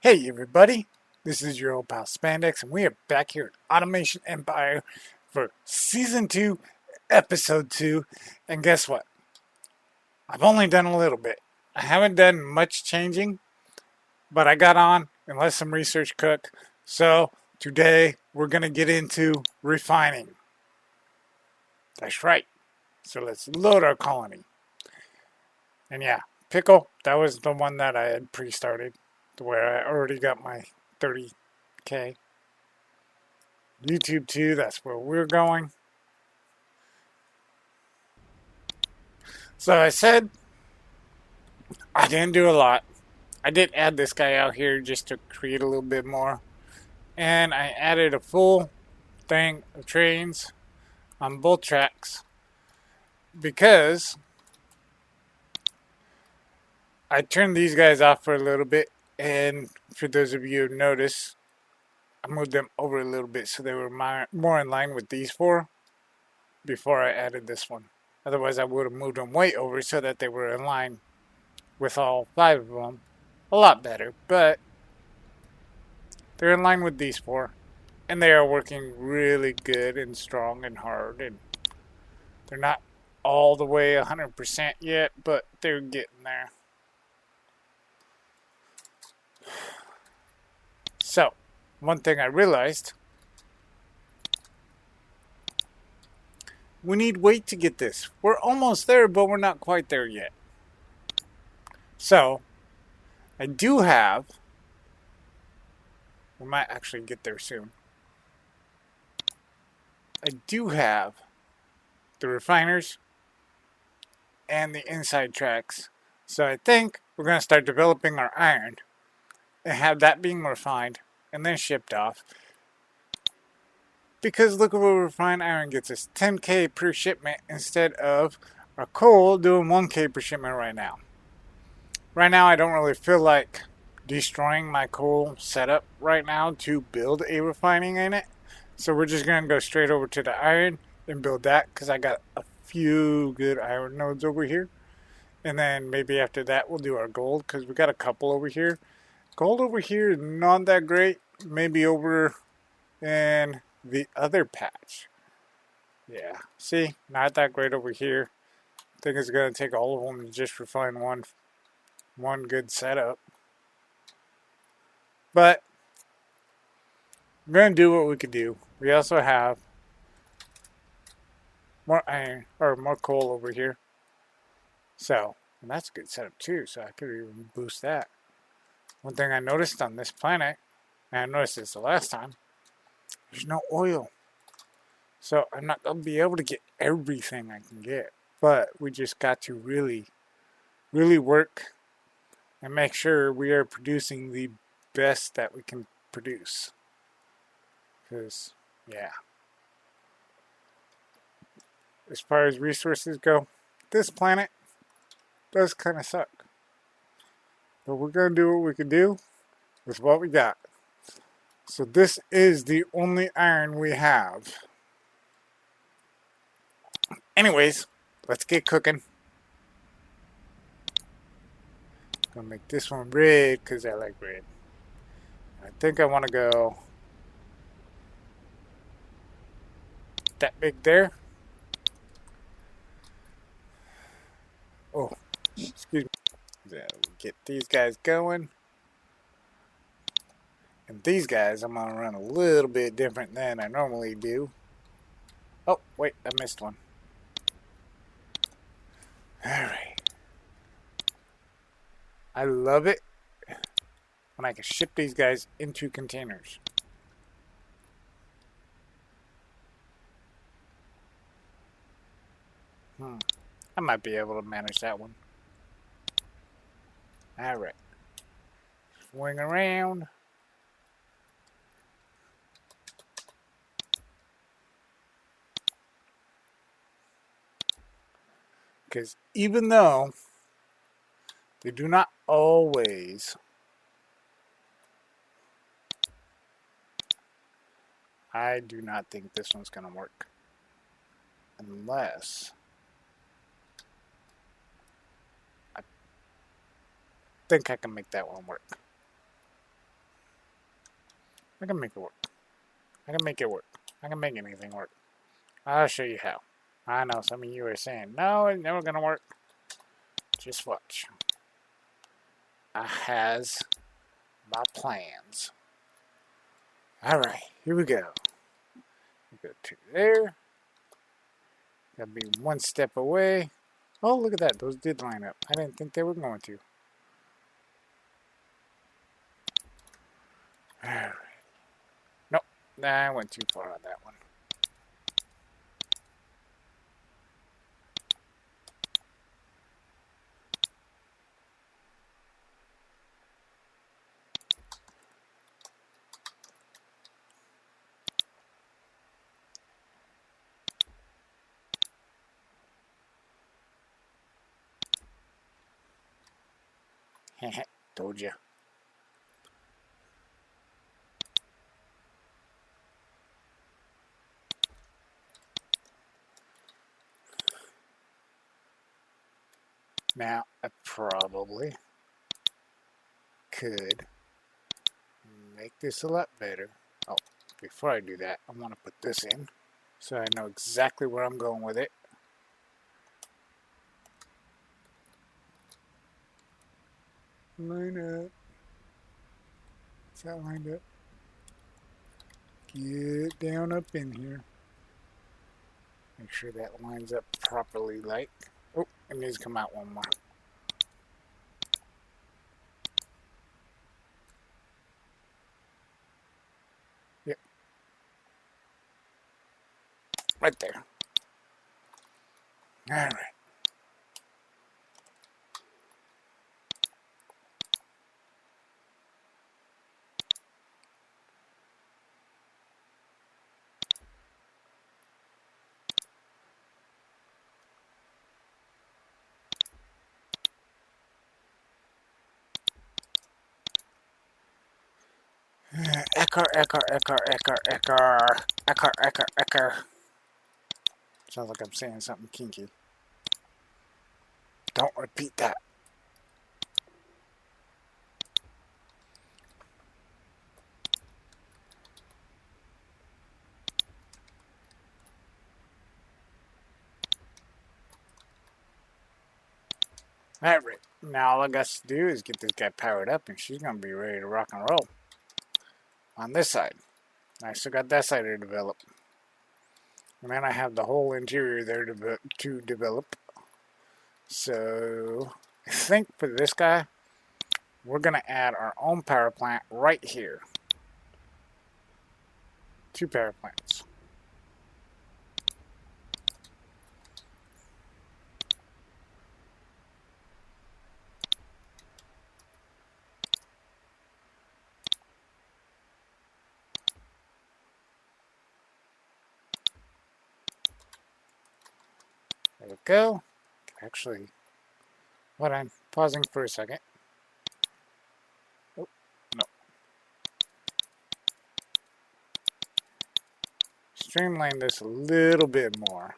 Hey everybody, this is your old pal Spandex, and we are back here at Automation Empire for Season 2, Episode 2. And guess what? I've only done a little bit. I haven't done much changing, but I got on and let some research cook. So today we're going to get into refining. That's right. So let's load our colony. And yeah, Pickle, that was the one that I had pre-started, where I already got my 30K. YouTube 2, that's where we're going. So I said I didn't do a lot. I did add this guy out here just to create a little bit more. And I added a full thing of trains on both tracks because I turned these guys off for a little bit. And for those of you who noticed, I moved them over a little bit so they were more in line with these four before I added this one. Otherwise, I would have moved them way over so that they were in line with all five of them. A lot better, but they're in line with these four. And they are working really good and strong and hard. And they're not all the way 100% yet, but they're getting there. So, one thing I realized, we need weight to get this. We're almost there, but we're not quite there yet. So, I do have, we might actually get there soon. I do have the refiners and the inside tracks. So I think we're going to start developing our iron and have that being refined and then shipped off. Because look at what refined iron gets us, 10K per shipment instead of our coal doing 1K per shipment right now. Right now I don't really feel like destroying my coal setup right now to build a refining in it. So we're just going to go straight over to the iron and build that because I got a few good iron nodes over here. And then maybe after that we'll do our gold because we got a couple over here. Gold over here is not that great. Maybe over in the other patch. Yeah, see, not that great over here. I think it's going to take all of them to just refine one good setup. But we're going to do what we could do. We also have more iron, or more coal over here. So, and that's a good setup too, so I could even boost that. One thing I noticed on this planet, and I noticed this the last time, there's no oil. So I'm not going to be able to get everything I can get. But we just got to really, really work and make sure we are producing the best that we can produce. Because, yeah. As far as resources go, this planet does kind of suck. But we're going to do what we can do with what we got. So this is the only iron we have. Anyways, let's get cooking. I'm gonna make this one red because I like red. I think I want to go that big there. Oh, excuse me. Get these guys going. And these guys I'm going to run a little bit different than I normally do. Oh, wait, I missed one. Alright. I love it when I can ship these guys into containers. I might be able to manage that one. Alright. Swing around. Because even though they do not always I do not think this one's going to work. Unless I think I can make that one work. I can make it work. I can make it work. I can make anything work. I'll show you how. I know some of you are saying, no, it's never gonna work. Just watch. I has my plans. Alright, here we go. We go to there. Gotta be one step away. Oh, look at that. Those did line up. I didn't think they were going to. Alright. Nope. I went too far on that one. Told you. Now, I probably could make this a lot better. Oh, before I do that, I want to put this in so I know exactly where I'm going with it. Line up. Is that lined up? Get down up in here. Make sure that lines up properly like. Oh, it needs to come out one more. Yep. Right there. Alright. Ecker. Sounds like I'm saying something kinky. Don't repeat that. Alright, now all I got to do is get this guy powered up and she's going to be ready to rock and roll. On this side. I still got that side to develop. And then I have the whole interior there to develop. So, I think for this guy, we're going to add our own power plant right here. 2 power plants. There we go. Actually, hold on. Pausing for a second. Oh, no. Streamline this a little bit more.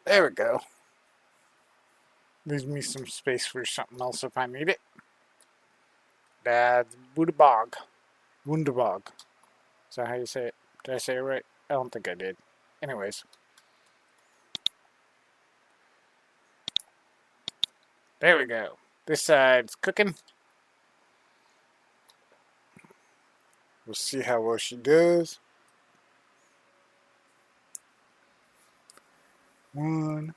There we go. Leaves me some space for something else if I need it. That's Wunderbog. Wunderbog. Is that how you say it? Did I say it right? I don't think I did. Anyways. There we go. This side's cooking. We'll see how well she does. 1.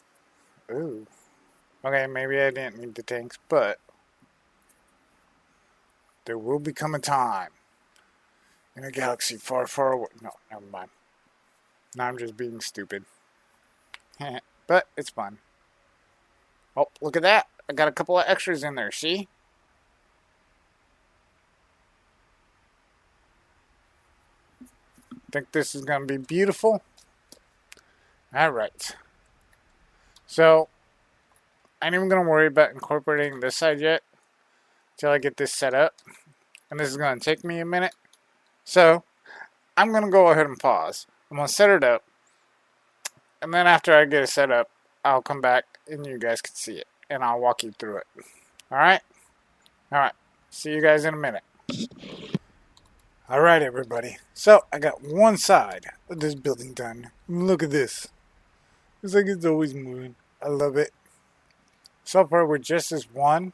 Ooh. Okay, maybe I didn't need the tanks, but there will become a time in a galaxy far, far away. No, never mind. Now I'm just being stupid. But it's fun. Oh, look at that. I got a couple of extras in there, see? Think this is going to be beautiful? Alright. So, I ain't even going to worry about incorporating this side yet until I get this set up. And this is going to take me a minute. So, I'm going to go ahead and pause. I'm going to set it up. And then after I get it set up, I'll come back and you guys can see it. And I'll walk you through it. Alright? Alright. See you guys in a minute. Alright, everybody. So, I got one side of this building done. Look at this. It's like it's always moving. I love it. So far, with just this one,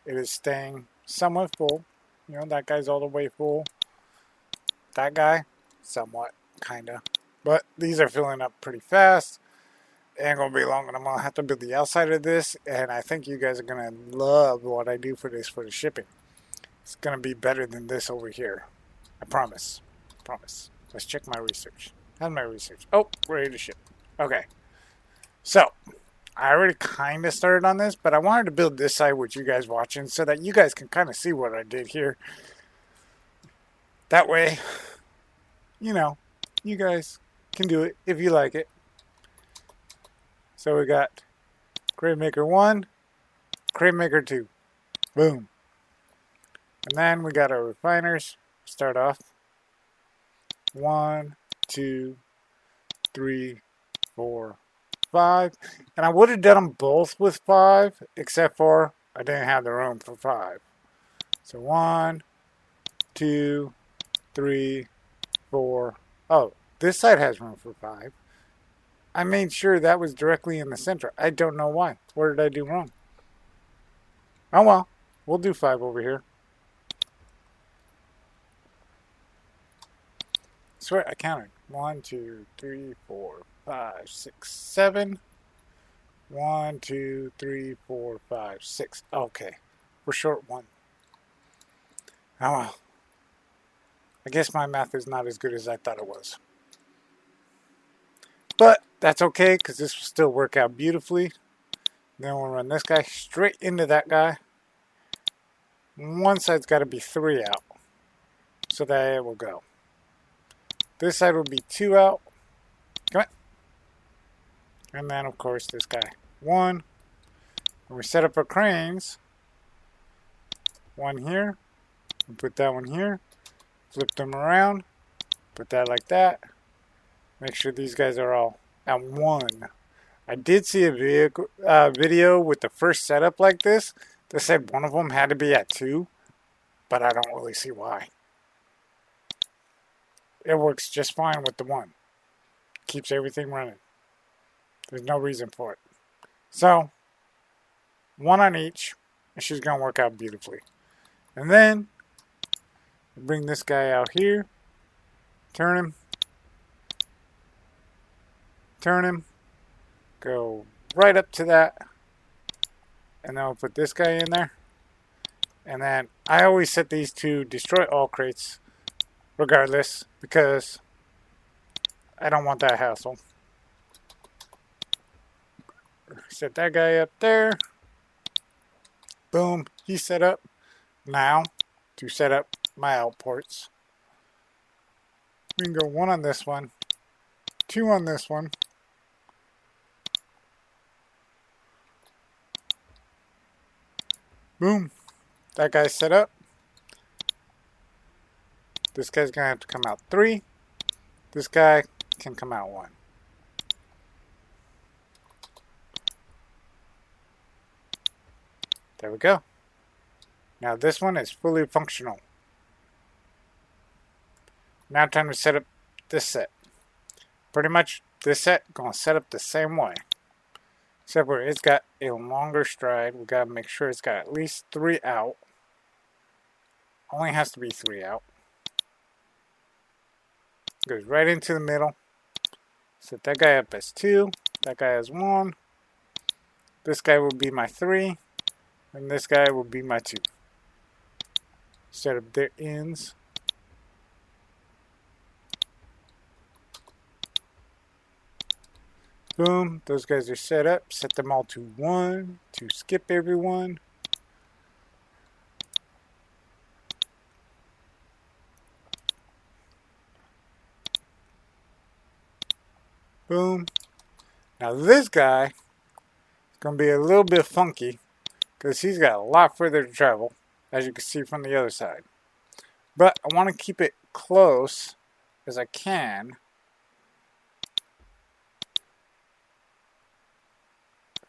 it is staying somewhat full. You know, that guy's all the way full. That guy, somewhat, kinda. But these are filling up pretty fast. It ain't gonna be long, and I'm gonna have to build the outside of this. And I think you guys are gonna love what I do for this for the shipping. It's gonna be better than this over here. I promise. Promise. Let's check my research. How's my research? Oh, ready to ship. Okay. So, I already kind of started on this, but I wanted to build this side with you guys watching so that you guys can kind of see what I did here. That way, you know, you guys can do it if you like it. So we got Crate Maker 1, Crate Maker 2. Boom. And then we got our refiners. Start off. 1, 2, 3, 4, 5. And I would have done them both with 5, except for I didn't have the room for 5. So 1, 2, 3, 4. Oh, this side has room for 5. I made sure that was directly in the center. I don't know why. What did I do wrong? Oh well, we'll do 5 over here. I swear I counted. 1, 2, 3, 4, 5, 6, 7. 1, 2, 3, 4, 5, 6. Okay. We're short 1. Oh well. I guess my math is not as good as I thought it was. But that's okay, because this will still work out beautifully. Then we'll run this guy straight into that guy. One side's got to be 3 out. So that it will go. This side will be 2 out. Come on. And then, of course, this guy. 1. When we set up our cranes, 1 here. And put that one here. Flip them around. Put that like that. Make sure these guys are all at 1. I did see a video with the first setup like this that said one of them had to be at 2. But I don't really see why. It works just fine with the 1. Keeps everything running. There's no reason for it. So, 1 on each, and she's going to work out beautifully. And then, bring this guy out here. Turn him. Turn him. Go right up to that. And then we'll put this guy in there. And then, I always set these to destroy all crates. Regardless, because I don't want that hassle. Set that guy up there. Boom, he's set up. Now, to set up my outports. We can go 1 on this one, 2 on this one. Boom, that guy's set up. This guy's going to have to come out 3. This guy can come out 1. There we go. Now this one is fully functional. Now time to set up this set. Pretty much this set going to set up the same way. Except where it's got a longer stride. We got to make sure it's got at least 3 out. Only has to be 3 out. Goes right into the middle. Set that guy up as 2. That guy as 1. This guy will be my 3. And this guy will be my 2. Set up their ends. Boom. Those guys are set up. Set them all to 1 to skip everyone. Boom. Now this guy is going to be a little bit funky because he's got a lot further to travel, as you can see from the other side. But I want to keep it close as I can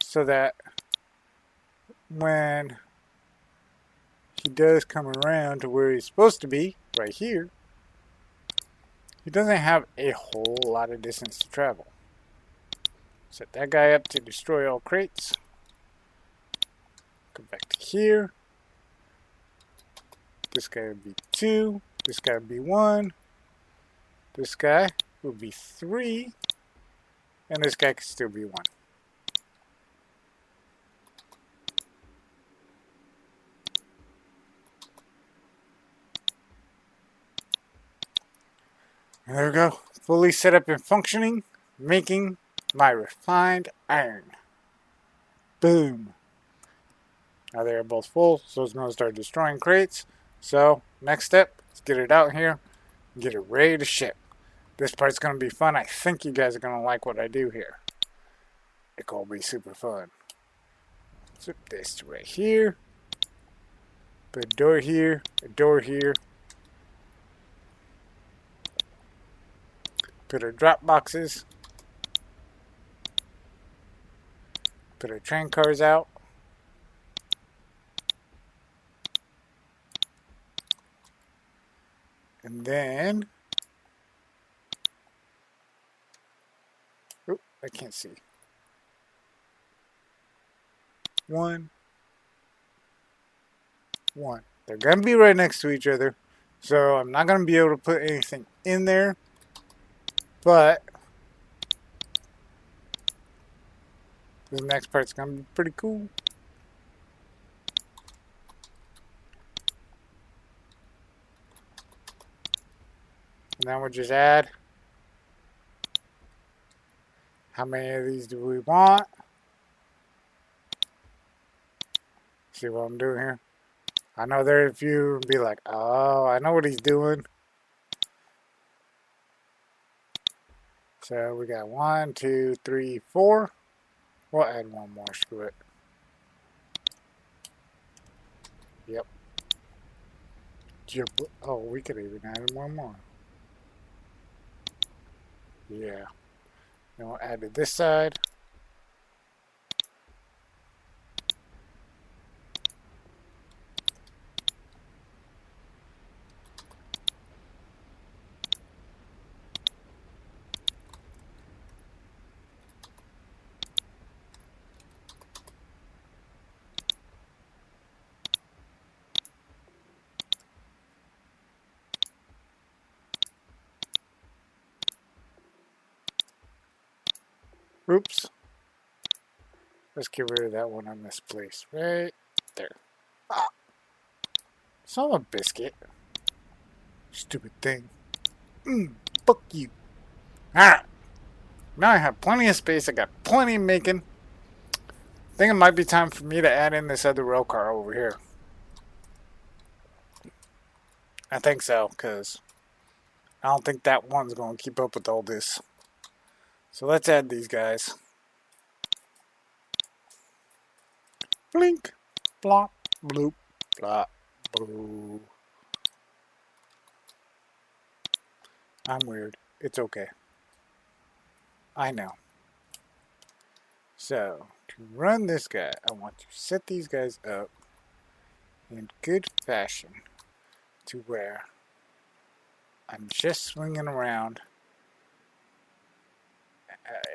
so that when he does come around to where he's supposed to be, right here, he doesn't have a whole lot of distance to travel. Set that guy up to destroy all crates. Go back to here. This guy would be 2. This guy would be 1. This guy would be 3. And this guy could still be 1. And there we go. Fully set up and functioning, making my refined iron. Boom. Now they're both full, so it's going to start destroying crates. So, next step, let's get it out here and get it ready to ship. This part's going to be fun. I think you guys are going to like what I do here. It's going to be super fun. Flip this to right here. Put a door here, a door here. Put our drop boxes. Put our train cars out. And then, oop, I can't see. 1, 1. They're going to be right next to each other. So I'm not going to be able to put anything in there. But this next part's going to be pretty cool. And then we'll just add. How many of these do we want? See what I'm doing here? I know there are a few be like, oh, I know what he's doing. So we got 1, 2, 3, 4. We'll add one more, screw it. Yep. Oh, we could even add one more. Yeah. Then we'll add to this side. Oops. Let's get rid of that one I misplaced. Right there. Ah. Son of a biscuit. Stupid thing. Fuck you. Alright. Now I have plenty of space. I got plenty of making. I think it might be time for me to add in this other rail car over here. I think so, because I don't think that one's going to keep up with all this. So let's add these guys. Blink, blop, bloop, blop, boo. I'm weird. It's okay. I know. So, to run this guy, I want to set these guys up in good fashion to where I'm just swinging around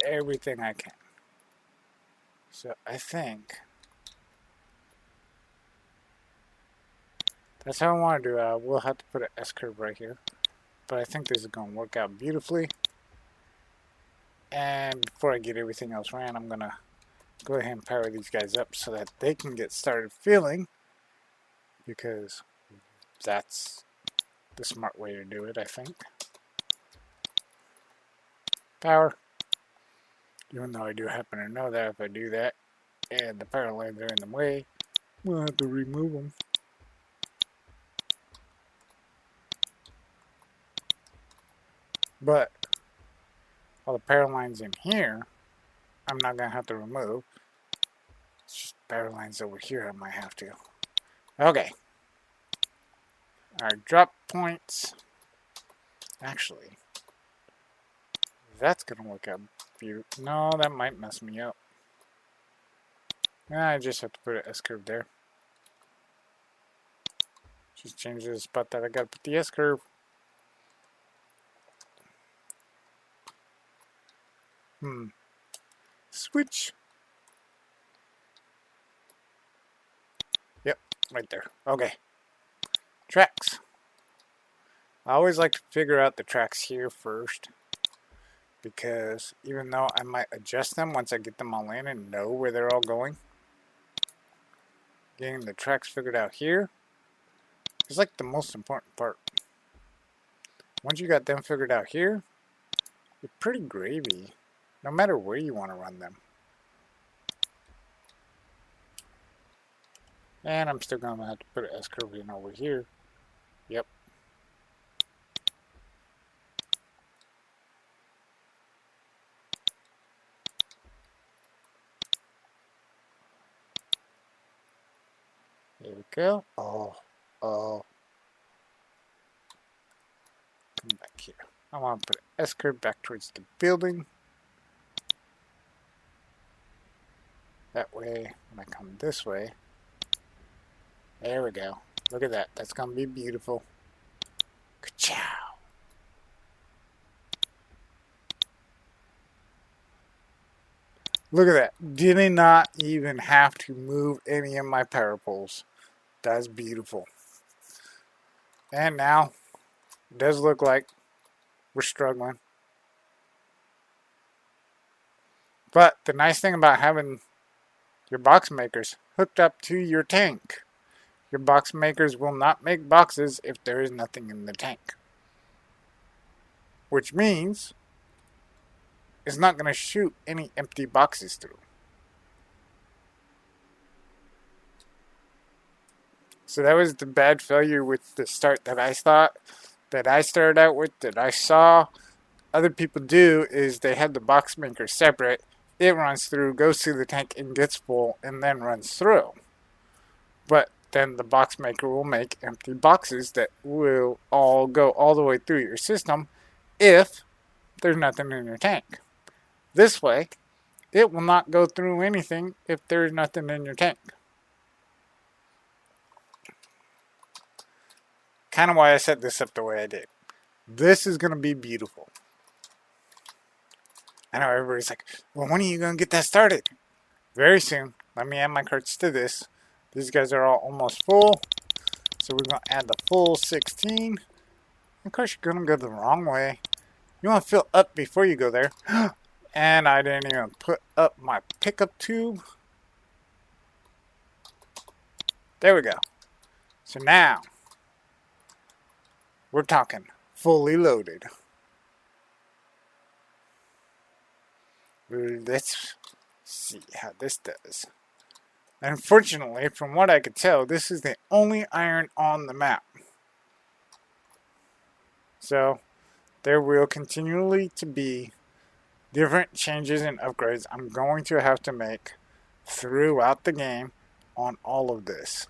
everything I can. So I think that's how I want to do it. We'll have to put an S-curve right here. But I think this is going to work out beautifully. And before I get everything else ran, I'm going to go ahead and power these guys up so that they can get started filling. Because that's the smart way to do it, I think. Power. Even though I do happen to know that if I do that and the power lines are in the way, we'll have to remove them. But all the power lines in here, I'm not going to have to remove. It's just power lines over here I might have to. Okay. Our drop points. Actually, that's going to work out beautiful. No, that might mess me up. I just have to put an S-curve there. Just change the spot that I got to put the S-curve. Switch. Yep, right there. Okay. Tracks. I always like to figure out the tracks here first, because even though I might adjust them once I get them all in and know where they're all going, getting the tracks figured out here is like the most important part. Once you got them figured out here, you're pretty gravy, no matter where you want to run them. And I'm still going to have to put an S-curve in over here. Yep. There we go. Oh. Come back here. I want to put an S-curve back towards the building. That way, when I come this way, there we go. Look at that. That's going to be beautiful. Ka-chow. Look at that. Did not even have to move any of my power poles. That's beautiful. And now, it does look like we're struggling. But the nice thing about having your box makers hooked up to your tank, your box makers will not make boxes if there is nothing in the tank. Which means it's not going to shoot any empty boxes through. So that was the bad failure with the start that I thought, that I started out with, that I saw other people do, is they had the box maker separate. It runs through, goes through the tank and gets full, and then runs through. But then the box maker will make empty boxes that will all go all the way through your system if there's nothing in your tank. This way, it will not go through anything if there's nothing in your tank. Kind of why I set this up the way I did. This is going to be beautiful. I know everybody's like, well, when are you going to get that started? Very soon. Let me add my carts to this. These guys are all almost full. So we're going to add the full 16. Of course, you're going to go the wrong way. You want to fill up before you go there. And I didn't even put up my pickup tube. There we go. So now, we're talking fully loaded. Let's see how this does. Unfortunately, from what I could tell, this is the only iron on the map. So, there will continually to be different changes and upgrades I'm going to have to make throughout the game on all of this.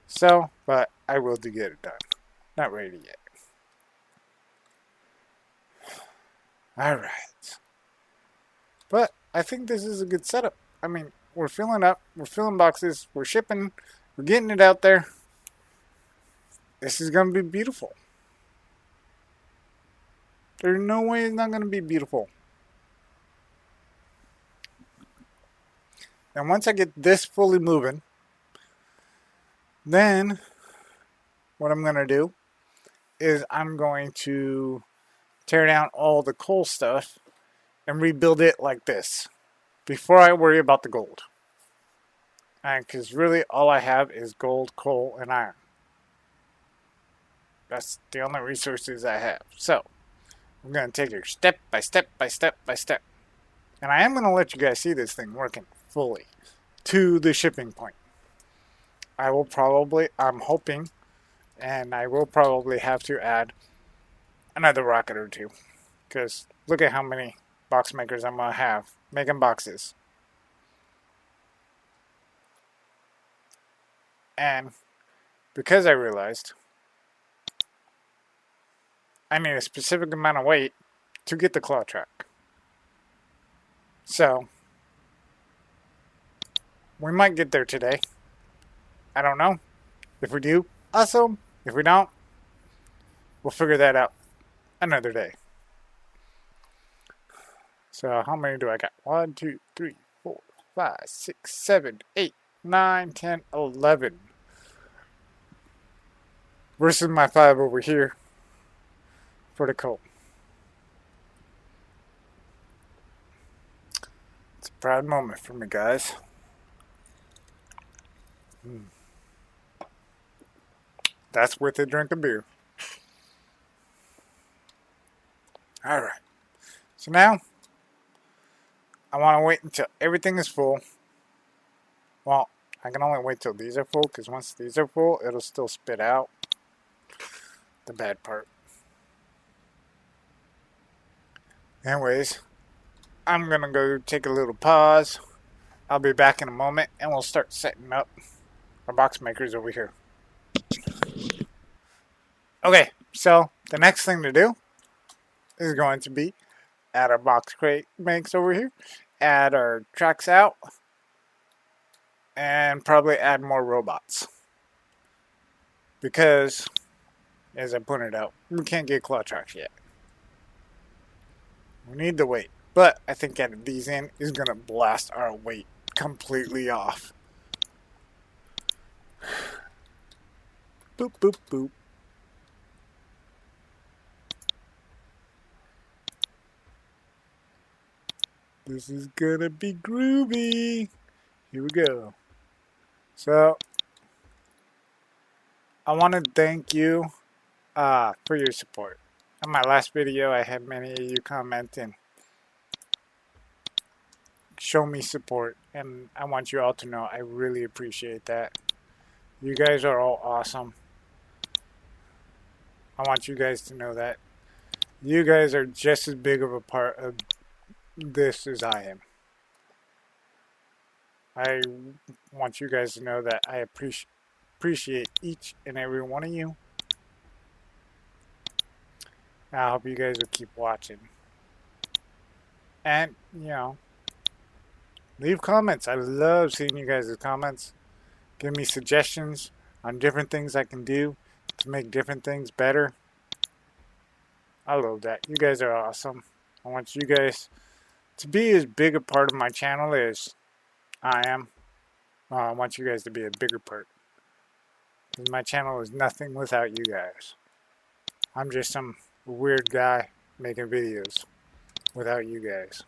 So, but I will get it done. Not ready yet. Alright. But I think this is a good setup. I mean, we're filling up, we're filling boxes, we're shipping, we're getting it out there. This is going to be beautiful. There's no way it's not going to be beautiful. And once I get this fully moving, then what I'm going to do is I'm going to tear down all the coal stuff and rebuild it like this before I worry about the gold. Because really all I have is gold, coal, and iron. That's the only resources I have. So, I'm going to take it step by step by step by step. And I am going to let you guys see this thing working fully to the shipping point. I'm hoping, and I will probably have to add another rocket or two. Because look at how many box makers I'm going to have making boxes. And because I realized I need a specific amount of weight to get the claw track. So, we might get there today. I don't know. If we do, awesome. If we don't, we'll figure that out another day. So how many do I got? 1, 2, 3, 4, 5, 6, 7, 8, 9, 10, 11. Versus my 5 over here for the coal. It's a proud moment for me, guys. That's worth a drink of beer. Alright. So now, I want to wait until everything is full. Well, I can only wait till these are full, because once these are full, it'll still spit out the bad part. Anyways, I'm going to go take a little pause. I'll be back in a moment, and we'll start setting up our box makers over here. Okay, so the next thing to do is going to be add our box crate makes over here, add our tracks out, and probably add more robots. Because, as I pointed out, we can't get claw tracks yet. We need the weight. But I think adding these in is going to blast our weight completely off. Boop, boop, boop. This is gonna be groovy. Here we go. So, I want to thank you for your support. On my last video, I had many of you comment and show me support, and I want you all to know I really appreciate that. You guys are all awesome. I want you guys to know that. You guys are just as big of a part of this as I am. I want you guys to know that I appreciate each and every one of you. I hope you guys will keep watching. And, you know, leave comments. I love seeing you guys' comments. Give me suggestions on different things I can do to make different things better. I love that. You guys are awesome. I want you guys to be as big a part of my channel as I am. I want you guys to be a bigger part. Because my channel is nothing without you guys. I'm just some weird guy making videos without you guys.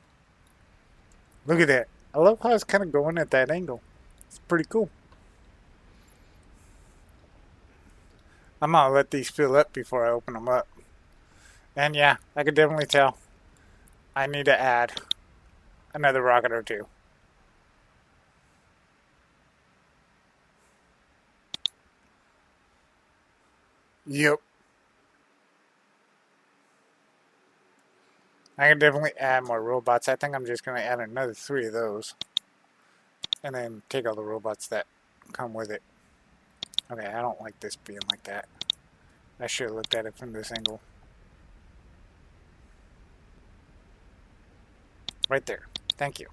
Look at that. I love how it's kind of going at that angle. It's pretty cool. I'm going to let these fill up before I open them up. And yeah, I could definitely tell I need to add another rocket or two. Yep. I can definitely add more robots. I think I'm just going to add another 3 of those. And then take all the robots that come with it. Okay, I don't like this being like that. I should have looked at it from this angle. Right there. Thank you.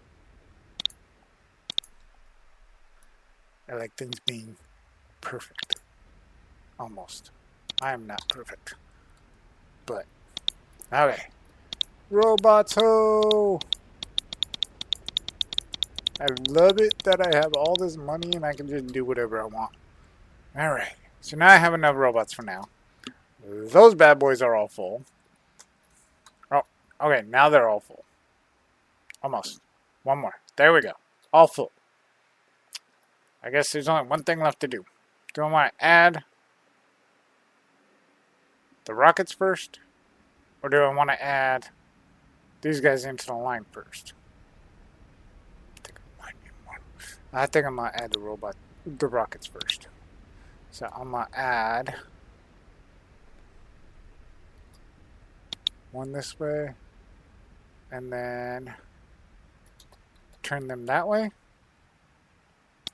I like things being perfect. Almost. I am not perfect. But, okay. Robots ho! I love it that I have all this money and I can just do whatever I want. Alright. So now I have enough robots for now. Those bad boys are all full. Oh, okay. Now they're all full. Almost. One more. There we go. All full. I guess there's only one thing left to do. Do I want to add the rockets first? Or do I want to add these guys into the line first? I think I'm going to add the rockets first. So I'm going to add one this way, and then turn them that way.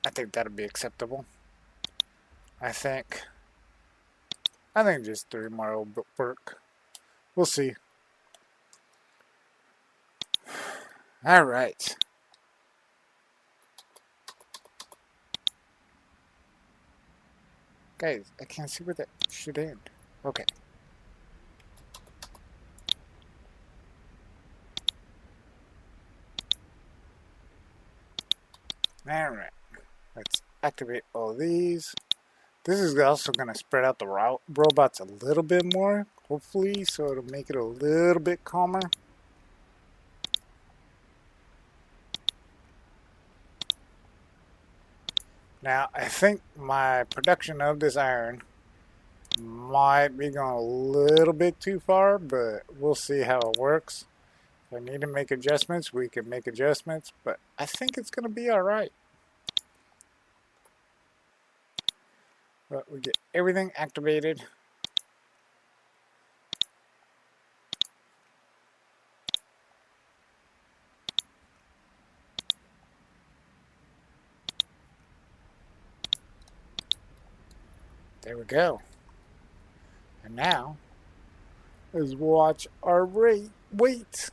I think that'll be acceptable. I think just 3 more will work. We'll see. All right. Guys, I can't see where that should end. Okay. Alright. Let's activate all these. This is also going to spread out the robots a little bit more, hopefully, so it'll make it a little bit calmer. Now, I think my production of this iron might be going a little bit too far, but we'll see how it works. If I need to make adjustments, we can make adjustments, but I think it's going to be alright. But we get everything activated. There we go. And now, let's watch our weight.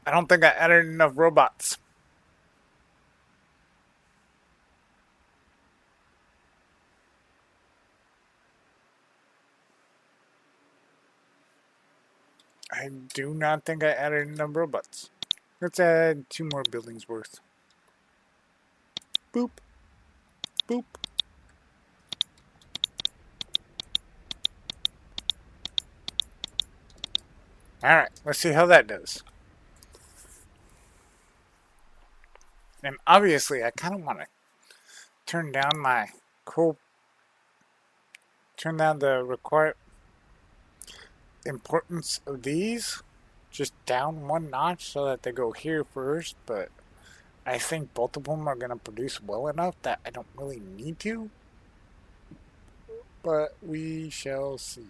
I don't think I added enough robots. I do not think I added enough robots. Let's add 2 more buildings worth. Boop. Boop. Alright, let's see how that does. And obviously, I kind of want to turn down my turn down the required importance of these just down 1 notch so that they go here first, but I think both of them are going to produce well enough that I don't really need to, but we shall see.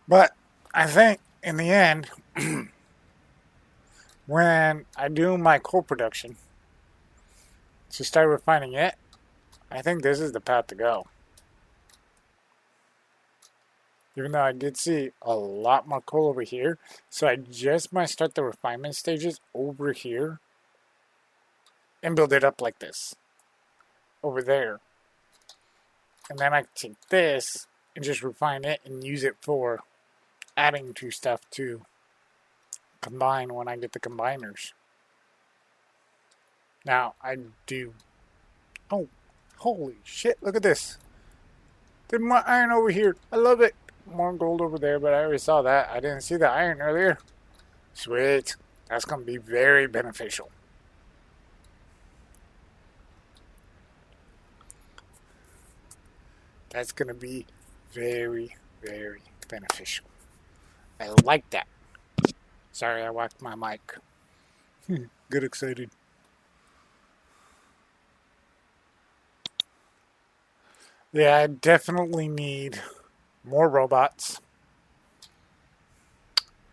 But I think in the end, when I do my coal production to start refining it, I think this is the path to go. Even though I did see a lot more coal over here, so I just might start the refinement stages over here and build it up like this over there. And then I take this and just refine it and use it for adding to stuff to combine when I get the combiners. Now, I do... Oh, holy shit, look at this. There's more iron over here. I love it. More gold over there, but I already saw that. I didn't see the iron earlier. Sweet. That's going to be very beneficial. That's going to be very, very beneficial. I like that. Sorry, I whacked my mic. Get excited. Yeah, I definitely need more robots.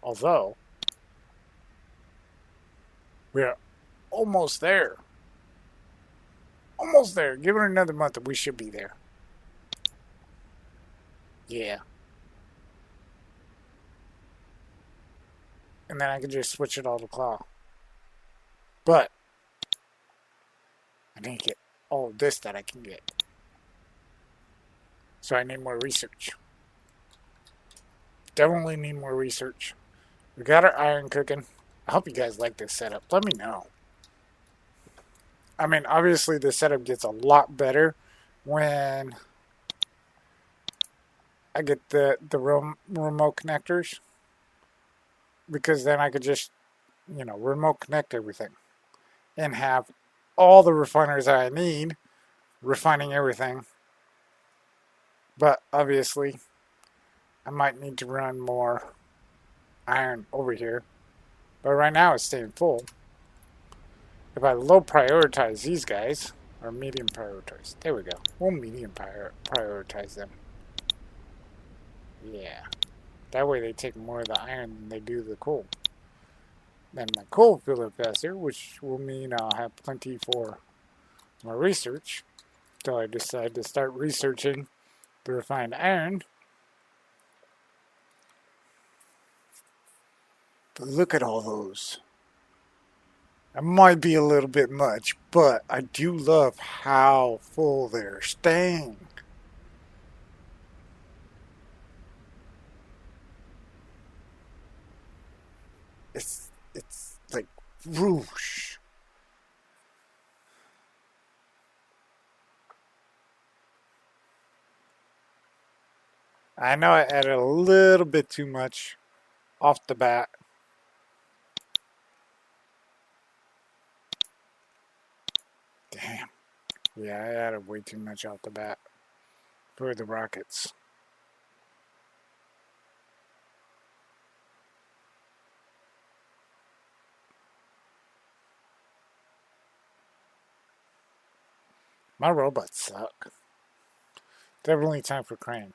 Although, we're almost there. Almost there. Give it another month and we should be there. Yeah. And then I can just switch it all to claw. But I need to get all of this that I can get. So I need more research. Definitely need more research. We got our iron cooking. I hope you guys like this setup. Let me know. I mean, obviously the setup gets a lot better when I get the remote connectors. Because then I could just, remote connect everything. And have all the refiners that I need, refining everything. But obviously, I might need to run more iron over here. But right now it's staying full. If I low prioritize these guys, or medium prioritize, there we go. We'll medium prioritize them. Yeah. That way they take more of the iron than they do the coal. Then my coal will fill up faster, which will mean I'll have plenty for my research. So I decide to start researching the refined iron. But look at all those. It might be a little bit much, but I do love how full they're staying. It's like whoosh. I know I added a little bit too much off the bat. Damn. Yeah, I added way too much off the bat for the rockets. My robots suck. Definitely time for crane.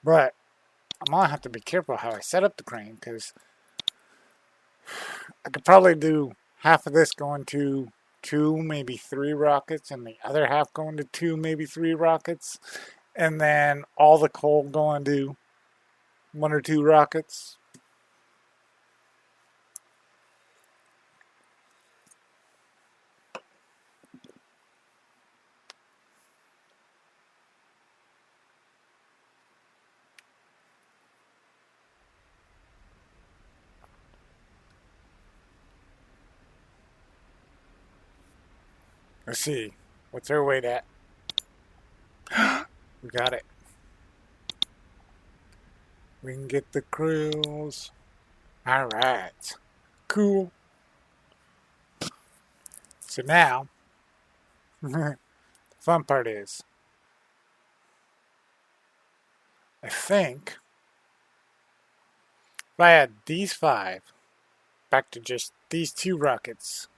But I'm going to have to be careful how I set up the crane, because I could probably do half of this going to 2, maybe 3 rockets, and the other half going to 2, maybe 3 rockets, and then all the coal going to 1 or 2 rockets. Let's see. What's our weight at? We got it. We can get the krills. Alright. Cool. So now, the fun part is, I think, if I add these 5 back to just these 2 rockets,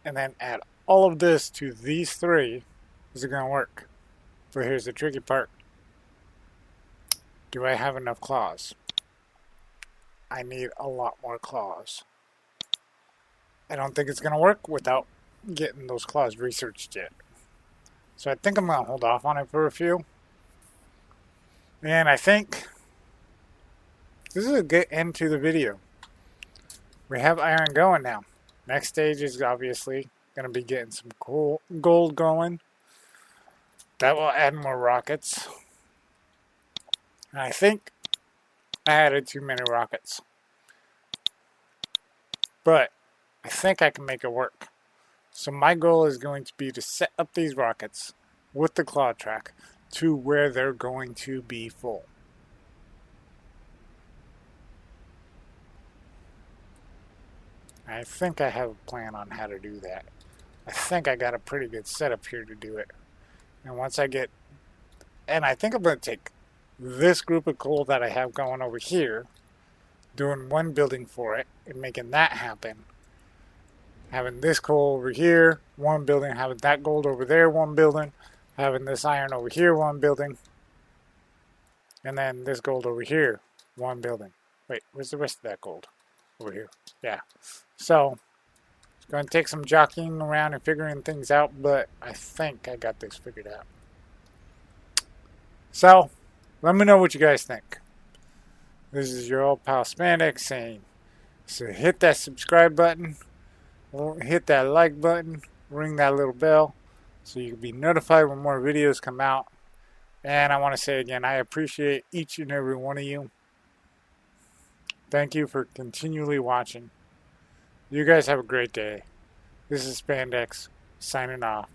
and then add all of this to these 3, is it going to work? But here's the tricky part. Do I have enough claws? I need a lot more claws. I don't think it's going to work without getting those claws researched yet. So I think I'm going to hold off on it for a few. And I think this is a good end to the video. We have iron going now. Next stage is obviously going to be getting some cool gold going. That will add more rockets. And I think I added too many rockets. But I think I can make it work. So my goal is going to be to set up these rockets with the claw track to where they're going to be full. I think I have a plan on how to do that. I think I got a pretty good setup here to do it. And once I get... And I think I'm going to take this group of coal that I have going over here, doing one building for it, and making that happen. Having this coal over here, one building, having that gold over there, one building, having this iron over here, one building, and then this gold over here, one building. Wait, where's the rest of that gold? Over here. Yeah. So, it's going to take some jockeying around and figuring things out, but I think I got this figured out. So, let me know what you guys think. This is your old pal Spandex saying, so hit that subscribe button, hit that like button, ring that little bell, so you can be notified when more videos come out. And I want to say again, I appreciate each and every one of you. Thank you for continually watching. You guys have a great day. This is Spandex, signing off.